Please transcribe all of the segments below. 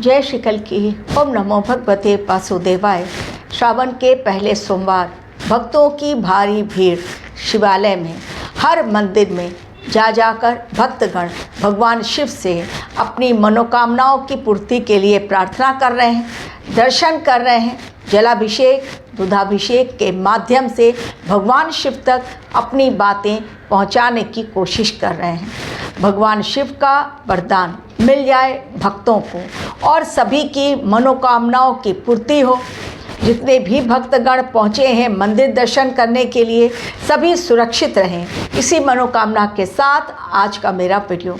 जय श्री कल की। ओम नमो भगवते वासुदेवाय। श्रावण के पहले सोमवार भक्तों की भारी भीड़ शिवालय में, हर मंदिर में जा जाकर भक्तगण भगवान शिव से अपनी मनोकामनाओं की पूर्ति के लिए प्रार्थना कर रहे हैं, दर्शन कर रहे हैं। जलाभिषेक, दूधाभिषेक के माध्यम से भगवान शिव तक अपनी बातें पहुंचाने की कोशिश कर रहे हैं। भगवान शिव का वरदान मिल जाए भक्तों को और सभी की मनोकामनाओं की पूर्ति हो। जितने भी भक्तगण पहुँचे हैं मंदिर दर्शन करने के लिए, सभी सुरक्षित रहें, इसी मनोकामना के साथ आज का मेरा वीडियो।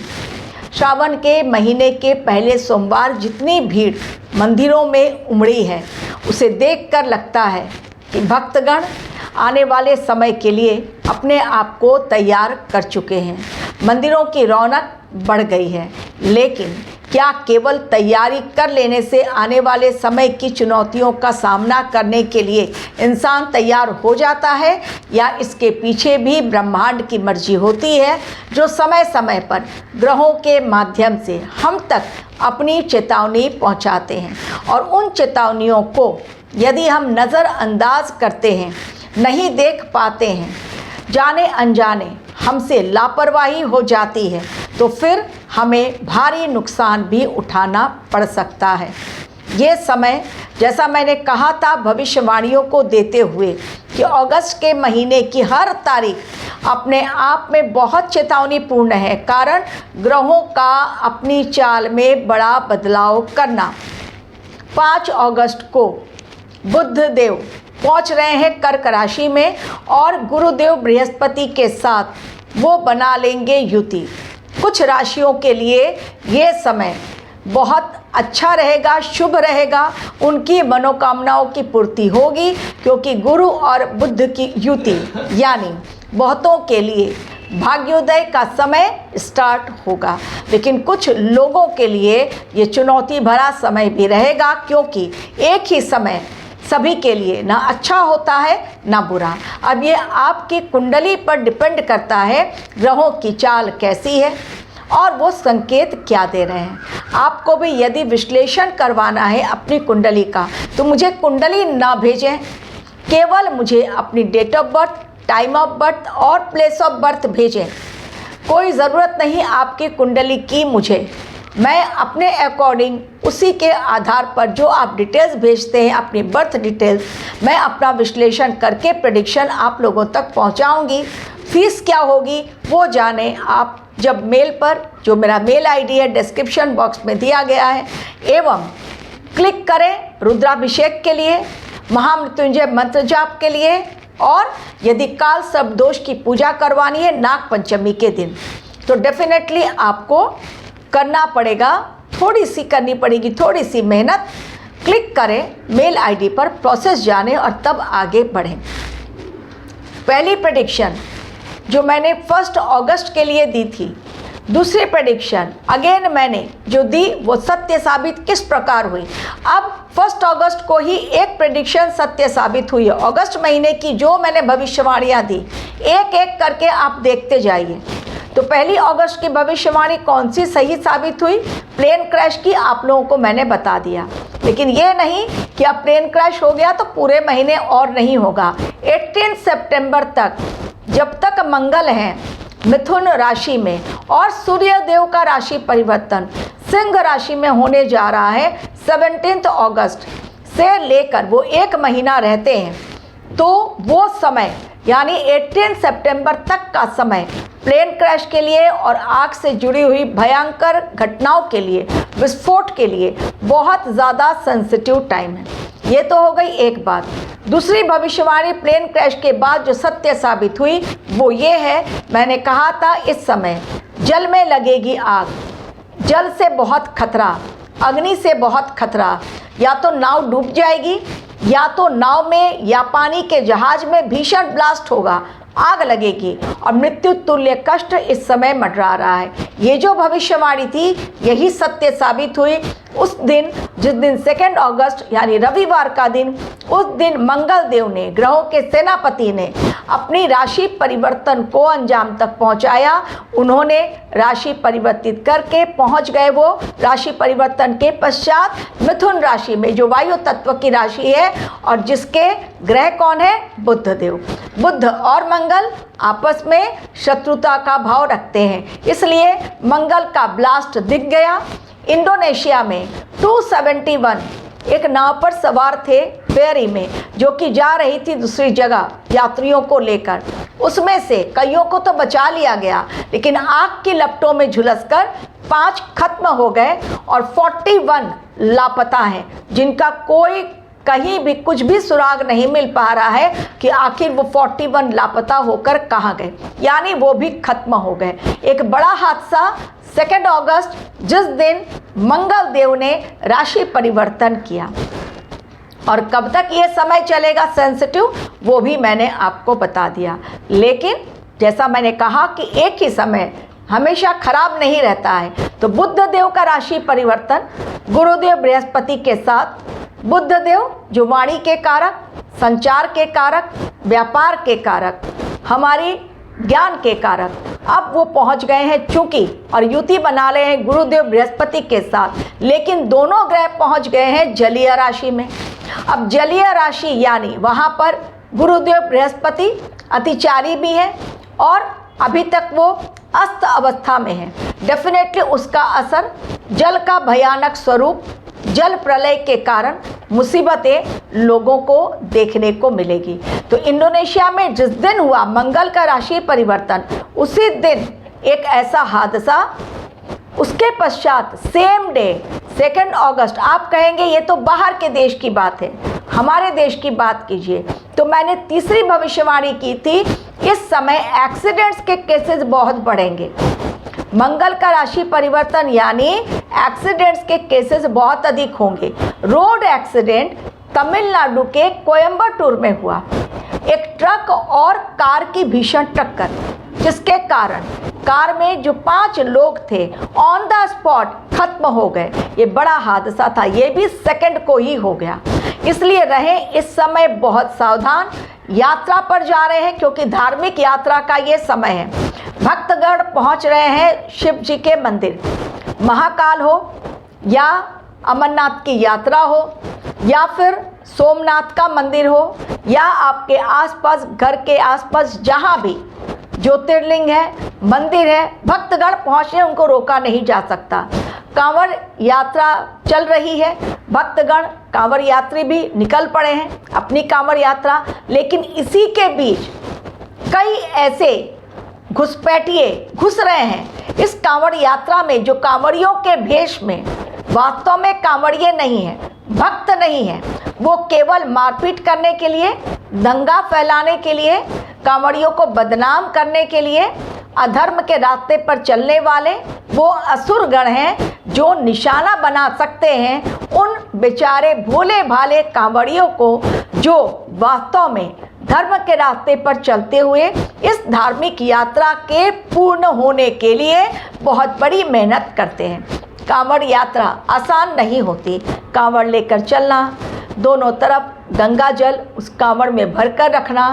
श्रावण के महीने के पहले सोमवार जितनी भीड़ मंदिरों में उमड़ी है, उसे देखकर लगता है कि भक्तगण आने वाले समय के लिए अपने आप को तैयार कर चुके हैं। मंदिरों की रौनक बढ़ गई है, लेकिन क्या केवल तैयारी कर लेने से आने वाले समय की चुनौतियों का सामना करने के लिए इंसान तैयार हो जाता है, या इसके पीछे भी ब्रह्मांड की मर्जी होती है, जो समय समय पर ग्रहों के माध्यम से हम तक अपनी चेतावनी पहुंचाते हैं। और उन चेतावनियों को यदि हम नज़रअंदाज करते हैं, नहीं देख पाते हैं, जाने अनजाने हमसे लापरवाही हो जाती है, तो फिर हमें भारी नुकसान भी उठाना पड़ सकता है। ये समय, जैसा मैंने कहा था भविष्यवाणियों को देते हुए, कि अगस्त के महीने की हर तारीख अपने आप में बहुत चेतावनीपूर्ण है। कारण ग्रहों का अपनी चाल में बड़ा बदलाव करना। 5 अगस्त को बुध देव पहुंच रहे हैं कर्क राशि में, और गुरुदेव बृहस्पति के साथ वो बना लेंगे युति। कुछ राशियों के लिए ये समय बहुत अच्छा रहेगा, शुभ रहेगा, उनकी मनोकामनाओं की पूर्ति होगी, क्योंकि गुरु और बुध की युति यानी बहुतों के लिए भाग्योदय का समय स्टार्ट होगा। लेकिन कुछ लोगों के लिए ये चुनौती भरा समय भी रहेगा, क्योंकि एक ही समय सभी के लिए ना अच्छा होता है ना बुरा। अब ये आपकी कुंडली पर डिपेंड करता है, ग्रहों की चाल कैसी है और वो संकेत क्या दे रहे हैं। आपको भी यदि विश्लेषण करवाना है अपनी कुंडली का, तो मुझे कुंडली ना भेजें, केवल मुझे अपनी date of birth, time of birth और प्लेस ऑफ बर्थ भेजें। कोई ज़रूरत नहीं आपकी कुंडली की मुझे, मैं अपने अकॉर्डिंग उसी के आधार पर जो आप डिटेल्स भेजते हैं, अपनी बर्थ डिटेल्स, मैं अपना विश्लेषण करके प्रेडिक्शन आप लोगों तक पहुंचाऊंगी। फीस क्या होगी वो जाने आप जब मेल पर, जो मेरा मेल आईडी है डिस्क्रिप्शन बॉक्स में दिया गया है, एवं क्लिक करें रुद्राभिषेक के लिए, महामृत्युंजय मंत्र जाप के लिए, और यदि काल सर्प दोष की पूजा करवानी है नाग पंचमी के दिन, तो डेफिनेटली आपको करना पड़ेगा, थोड़ी सी करनी पड़ेगी, थोड़ी सी मेहनत। क्लिक करें मेल आईडी पर, प्रोसेस जाने और तब आगे बढ़ें। पहली प्रेडिक्शन जो मैंने 1 अगस्त के लिए दी थी, दूसरी प्रेडिक्शन अगेन मैंने जो दी वो सत्य साबित किस प्रकार हुई। अब 1 अगस्त को ही एक प्रेडिक्शन सत्य साबित हुई है। अगस्त महीने की जो मैंने भविष्यवाणियाँ दी, एक एक करके आप देखते जाइए। तो पहली अगस्त की भविष्यवाणी कौन सी सही साबित हुई? प्लेन क्रैश की आप लोगों को मैंने बता दिया। लेकिन ये नहीं कि अब प्लेन क्रैश हो गया तो पूरे महीने और नहीं होगा। 18 सितंबर तक, जब तक मंगल हैं मिथुन राशि में और सूर्य देव का राशि परिवर्तन सिंह राशि में होने जा रहा है 17 अगस्त से लेकर वो 1 महीना रहते हैं, तो वो समय यानी 18 सितंबर तक का समय प्लेन क्रैश के लिए और आग से जुड़ी हुई भयंकर घटनाओं के लिए, विस्फोट के लिए बहुत ज़्यादा सेंसिटिव टाइम है। ये तो हो गई एक बात। दूसरी भविष्यवाणी प्लेन क्रैश के बाद जो सत्य साबित हुई वो ये है, मैंने कहा था इस समय जल में लगेगी आग, जल से बहुत खतरा, अग्नि से बहुत खतरा, या तो नाव डूब जाएगी, या तो नाव में या पानी के जहाज में भीषण ब्लास्ट होगा, आग लगेगी और मृत्यु तुल्य कष्ट इस समय मंडरा रहा है। ये जो भविष्यवाणी थी यही सत्य साबित हुई उस दिन जिस दिन 2 अगस्त यानी रविवार का दिन, उस दिन मंगल देव ने, ग्रहों के सेनापति ने अपनी राशि परिवर्तन को अंजाम तक पहुंचाया। उन्होंने राशि परिवर्तित करके पहुंच गए वो राशि परिवर्तन के पश्चात मिथुन राशि में, जो वायु तत्व की राशि है, और जिसके ग्रह कौन है? बुध देव। बुध और मंगल आपस में शत्रुता का भाव रखते हैं, इसलिए मंगल का ब्लास्ट दिख गया। इंडोनेशिया में 271 एक नाव पर सवार थे फेरी में, जो कि जा रही थी दूसरी जगह यात्रियों को लेकर। उसमें से कईयों को तो बचा लिया गया, लेकिन आग की लपटों में झुलसकर 5 खत्म हो गए और 41 लापता हैं, जिनका कोई कहीं भी कुछ भी सुराग नहीं मिल पा रहा है कि आखिर वो 41 लापता होकर कहाँ गए, यानी वो भी खत्म हो गए। एक बड़ा हादसा 2 अगस्त, जिस दिन मंगल देव ने राशि परिवर्तन किया। और कब तक ये समय चलेगा सेंसिटिव, वो भी मैंने आपको बता दिया। लेकिन जैसा मैंने कहा कि एक ही समय हमेशा खराब नहीं रहता है, तो बुध देव का राशि परिवर्तन गुरुदेव बृहस्पति के साथ, बुध देव जो वाणी के कारक, संचार के कारक, व्यापार के कारक, हमारी ज्ञान के कारक, अब वो पहुंच गए हैं चूंकि, और युति बना रहे हैं गुरुदेव बृहस्पति के साथ। लेकिन दोनों ग्रह पहुंच गए हैं जलीय राशि में। अब जलीय राशि यानी वहां पर गुरुदेव बृहस्पति अतिचारी भी है और अभी तक वो अस्त अवस्था में है। डेफिनेटली उसका असर जल का भयानक स्वरूप, जल प्रलय के कारण मुसीबतें लोगों को देखने को मिलेगी। तो इंडोनेशिया में जिस दिन हुआ मंगल का राशि परिवर्तन, उसी दिन एक ऐसा हादसा, उसके पश्चात सेम डे 2 अगस्त, आप कहेंगे ये तो बाहर के देश की बात है, हमारे देश की बात कीजिए। तो मैंने तीसरी भविष्यवाणी की थी, इस समय एक्सीडेंट्स के केसेस बहुत बढ़ेंगे। मंगल का राशि परिवर्तन यानी एक्सीडेंट्स के केसेस बहुत अधिक होंगे। रोड एक्सीडेंट तमिलनाडु के कोयम्बटूर में हुआ, एक ट्रक और कार की भीषण टक्कर, जिसके कारण कार में जो 5 लोग थे ऑन द स्पॉट खत्म हो गए। ये बड़ा हादसा था, ये भी सेकंड को ही हो गया। इसलिए रहें इस समय बहुत सावधान। यात्रा पर जा रहे हैं क्योंकि धार्मिक यात्रा का ये समय है। भक्तगण पहुंच रहे हैं शिव जी के मंदिर, महाकाल हो या अमरनाथ की यात्रा हो या फिर सोमनाथ का मंदिर हो या आपके आसपास, घर के आसपास जहां भी ज्योतिर्लिंग है, मंदिर है, भक्तगण पहुंचे, उनको रोका नहीं जा सकता। कांवड़ यात्रा चल रही है, भक्तगण कांवड़ यात्री भी निकल पड़े हैं अपनी कांवड़ यात्रा। लेकिन इसी के बीच कई ऐसे घुसपैठिए घुस रहे हैं इस कांवड़ यात्रा में, जो कांवड़ियों के भेष में वास्तव में कांवड़िए नहीं है, भक्त नहीं है। वो केवल मारपीट करने के लिए, दंगा फैलाने के लिए, कांवड़ियों को बदनाम करने के लिए, अधर्म के रास्ते पर चलने वाले वो असुर गण हैं, जो निशाना बना सकते हैं उन बेचारे भोले भाले कांवड़ियों को, जो वास्तव में धर्म के रास्ते पर चलते हुए इस धार्मिक यात्रा के पूर्ण होने के लिए बहुत बड़ी मेहनत करते हैं। कांवड़ यात्रा आसान नहीं होती। कांवड़ लेकर चलना, दोनों तरफ गंगा जल उस कांवड़ में भरकर रखना,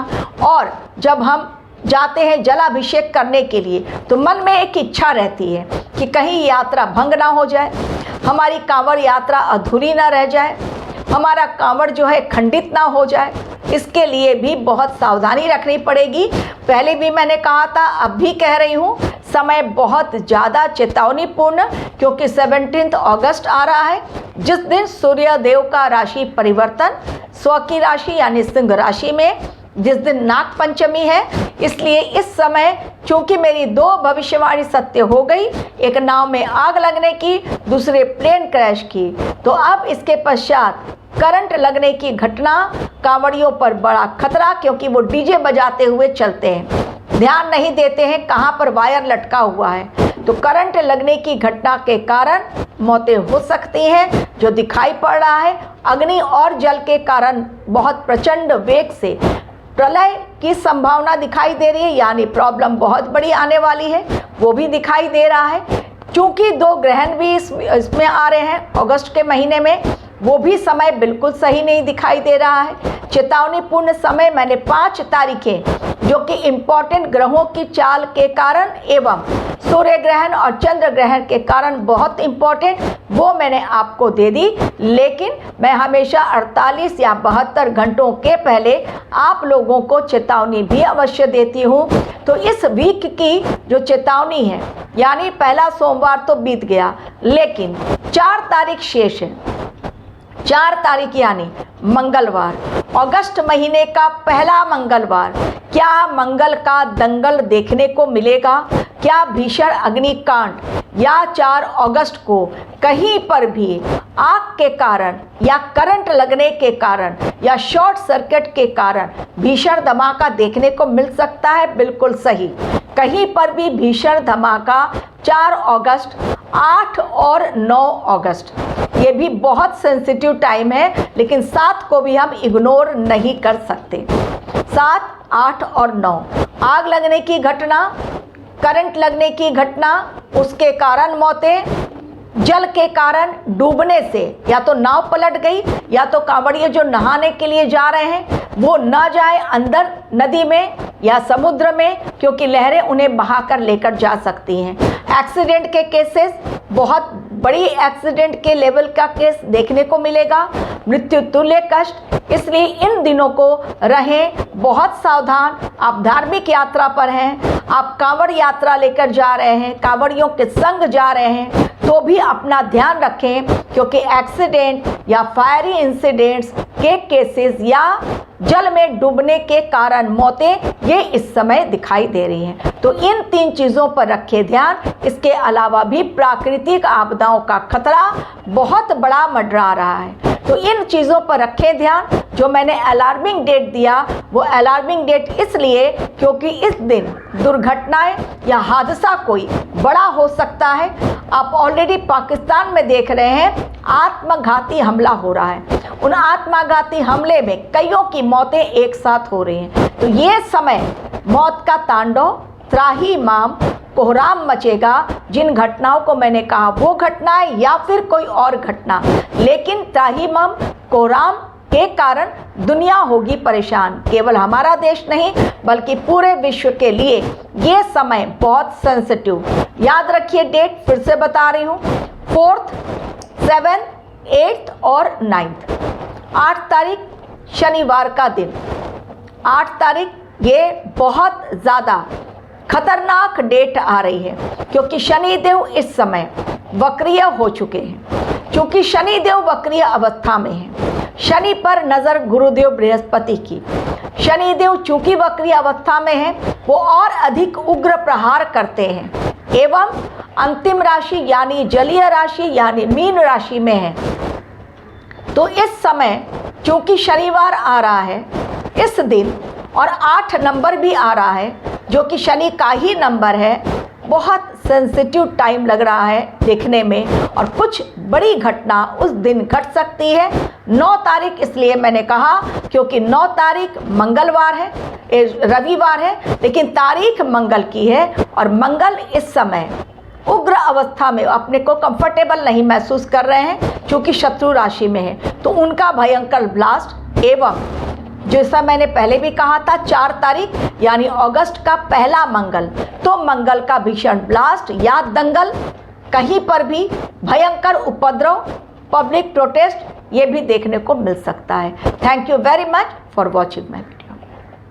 और जब हम जाते हैं जलाभिषेक करने के लिए तो मन में एक इच्छा रहती है कि कहीं यात्रा भंग ना हो जाए, हमारी कांवड़ यात्रा अधूरी ना रह जाए, हमारा कांवड़ जो है खंडित ना हो जाए। इसके लिए भी बहुत सावधानी रखनी पड़ेगी। पहले भी मैंने कहा था, अब भी कह रही हूँ, समय बहुत ज़्यादा चेतावनीपूर्ण, क्योंकि 17 अगस्त आ रहा है, जिस दिन सूर्य देव का राशि परिवर्तन स्व की राशि यानी सिंह राशि में, जिस दिन नाग पंचमी है। इसलिए इस समय चूंकि मेरी 2 भविष्यवाणी सत्य हो गई, एक नाव में आग लगने की, दूसरे प्लेन क्रैश की, तो अब इसके पश्चात करंट लगने की घटना, कांवड़ियों पर बड़ा खतरा, क्योंकि वो डीजे बजाते हुए चलते हैं, ध्यान नहीं देते हैं कहाँ पर वायर लटका हुआ है। तो करंट लगने की घटना के कारण मौतें हो सकती हैं, जो दिखाई पड़ रहा है। अग्नि और जल के कारण बहुत प्रचंड वेग से प्रलय की संभावना दिखाई दे रही है, यानी प्रॉब्लम बहुत बड़ी आने वाली है, वो भी दिखाई दे रहा है। चूंकि 2 ग्रहण भी इसमें आ रहे हैं अगस्त के महीने में, वो भी समय बिल्कुल सही नहीं दिखाई दे रहा है। चेतावनीपूर्ण समय मैंने 5 तारीखें जो कि इम्पॉर्टेंट ग्रहों की चाल के कारण एवं सूर्य ग्रहण और चंद्र ग्रहण के कारण बहुत इम्पॉर्टेंट, वो मैंने आपको दे दी। लेकिन मैं हमेशा 48 या 72 घंटों के पहले आप लोगों को चेतावनी भी अवश्य देती हूँ। तो इस वीक की जो चेतावनी है, यानी पहला सोमवार तो बीत गया, लेकिन 4 तारीख शेष है। 4 तारीख यानी मंगलवार, अगस्त महीने का पहला मंगलवार। क्या मंगल का दंगल देखने को मिलेगा? क्या भीषण अग्निकांड या 4 अगस्त को कहीं पर भी आग के कारण या करंट लगने के कारण या शॉर्ट सर्किट के कारण भीषण धमाका देखने को मिल सकता है? बिल्कुल सही, कहीं पर भी भीषण धमाका 4 अगस्त, 8 और 9 अगस्त, ये भी बहुत सेंसिटिव टाइम है, लेकिन 7 को भी हम इग्नोर नहीं कर सकते। 7, 8 और 9 आग लगने की घटना, करंट लगने की घटना, उसके कारण मौतें, जल के कारण डूबने से या तो नाव पलट गई या तो कांवड़िए जो नहाने के लिए जा रहे हैं वो ना जाए अंदर नदी में या समुद्र में, क्योंकि लहरें उन्हें बहाकर लेकर जा सकती हैं। एक्सीडेंट के केसेस, बहुत बड़ी एक्सीडेंट के लेवल का केस देखने को मिलेगा, मृत्यु तुल्य कष्ट। इसलिए इन दिनों को रहें बहुत सावधान। आप धार्मिक यात्रा पर हैं, आप कांवड़ यात्रा लेकर जा रहे हैं, कांवड़ियों के संग जा रहे हैं, तो भी अपना ध्यान रखें, क्योंकि एक्सीडेंट या फायरी इंसिडेंट्स के केसेस या जल में डूबने के कारण मौतें ये इस समय दिखाई दे रही हैं। तो इन 3 चीज़ों पर रखें ध्यान। इसके अलावा भी प्राकृतिक आपदाओं का खतरा बहुत बड़ा मंडरा रहा है, तो इन चीज़ों पर रखें ध्यान। जो मैंने अलार्मिंग डेट दिया वो अलार्मिंग डेट इसलिए क्योंकि इस दिन दुर्घटनाएं या हादसा कोई बड़ा हो सकता है। आप ऑलरेडी पाकिस्तान में देख रहे हैं आत्मघाती हमला हो रहा है, उन आत्मघाती हमले में कईयों की मौतें एक साथ हो रही हैं। तो ये समय मौत का तांडव, त्राहिमाम, कोहराम मचेगा। जिन घटनाओं को मैंने कहा वो घटनाएं या फिर कोई और घटना, लेकिन त्राहिमाम, कोहराम के कारण दुनिया होगी परेशान। केवल हमारा देश नहीं बल्कि पूरे विश्व के लिए ये समय बहुत सेंसिटिव। याद रखिए डेट फिर से बता रही हूँ, 4th, 7th, 8th और 9th। 8 तारीख शनिवार का दिन, 8 तारीख ये बहुत ज़्यादा खतरनाक डेट आ रही है, क्योंकि शनिदेव इस समय वक्रीय हो चुके हैं। क्योंकि शनिदेव वक्रीय अवस्था में है, शनि पर नज़र गुरुदेव बृहस्पति की। शनिदेव चूंकि वक्रीय अवस्था में है, वो और अधिक उग्र प्रहार करते हैं एवं अंतिम राशि यानी जलीय राशि यानी मीन राशि में है। तो इस समय चूंकि शनिवार आ रहा है इस दिन और 8 नंबर भी आ रहा है जो कि शनि का ही नंबर है, बहुत सेंसिटिव टाइम लग रहा है देखने में, और कुछ बड़ी घटना उस दिन घट सकती है। 9 तारीख इसलिए मैंने कहा क्योंकि 9 तारीख मंगलवार है, रविवार है, लेकिन तारीख मंगल की है और मंगल इस समय उग्र अवस्था में अपने को कंफर्टेबल नहीं महसूस कर रहे हैं, क्योंकि शत्रु राशि में है। तो उनका भयंकर ब्लास्ट एवं जैसा मैंने पहले भी कहा था 4 तारीख यानी अगस्त का पहला मंगल, तो मंगल का भीषण ब्लास्ट या दंगल, कहीं पर भी भयंकर उपद्रव, पब्लिक प्रोटेस्ट, ये भी देखने को मिल सकता है। Thank you very much for watching my video.